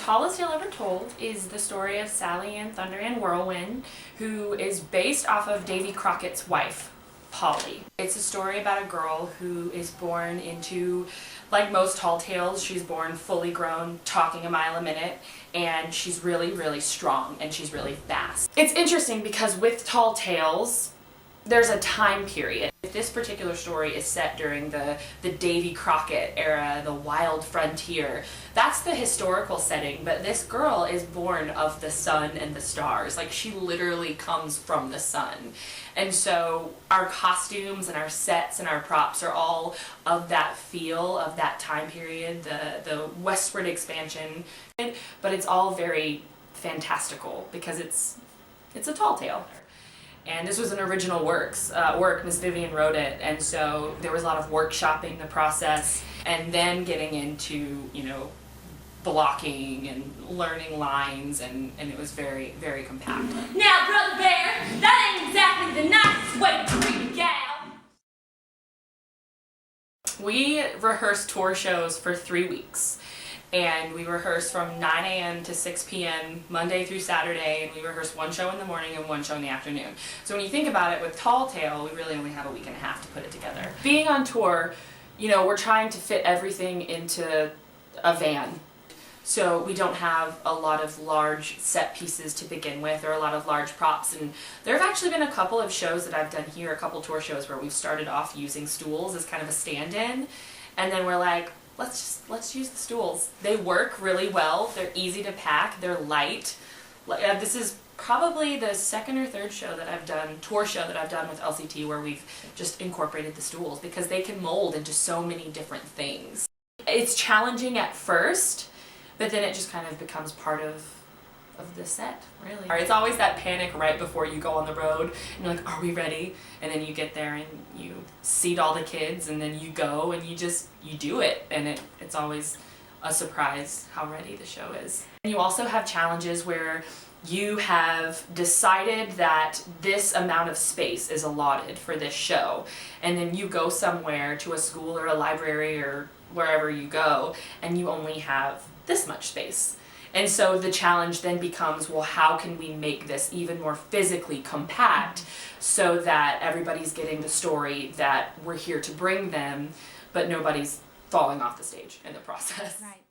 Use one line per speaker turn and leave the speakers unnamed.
Tallest Tale Ever Told is the story of Sally Ann Thunder Ann Whirlwind, who is based off of Davy Crockett's wife, Polly. It's a story about a girl who is born into, like most tall tales, she's born fully grown, talking a mile a minute, and she's really, really strong, and she's really fast. It's interesting because with tall tales, there's a time period. This particular story is set during the Davy Crockett era, the wild frontier. That's the historical setting, but this girl is born of the sun and the stars. Like, she literally comes from the sun. And so our costumes and our sets and our props are all of that feel, of that time period, the westward expansion, but it's all very fantastical because it's a tall tale. And this was an original work. Miss Vivian wrote it, and so there was a lot of workshopping the process, and then getting into, blocking and learning lines, and it was very, very compact.
Now, Brother Bear, that ain't exactly the nicest way to treat a gal.
We rehearsed tour shows for 3 weeks. And we rehearsed from 9 a.m. to 6 p.m. Monday through Saturday, and we rehearsed one show in the morning and one show in the afternoon. So when you think about it, with Tall Tale, we really only have a week and a half to put it together. Being on tour, we're trying to fit everything into a van. So we don't have a lot of large set pieces to begin with, or a lot of large props. And there have actually been a couple of shows that I've done here, a couple tour shows, where we've started off using stools as kind of a stand-in, and then we're like, let's use the stools. They work really well. They're easy to pack. They're light. This is probably the second or third show that I've done, tour show that I've done with LCT, where we've just incorporated the stools because they can mold into so many different things. It's challenging at first, but then it just kind of becomes part of the set, really. It's always that panic right before you go on the road, and you're like, are we ready? And then you get there and you seat all the kids, and then you go and you do it, and it's always a surprise how ready the show is. And you also have challenges where you have decided that this amount of space is allotted for this show, and then you go somewhere to a school or a library or wherever you go, and you only have this much space. And so the challenge then becomes, well, how can we make this even more physically compact so that everybody's getting the story that we're here to bring them, but nobody's falling off the stage in the process.
Right.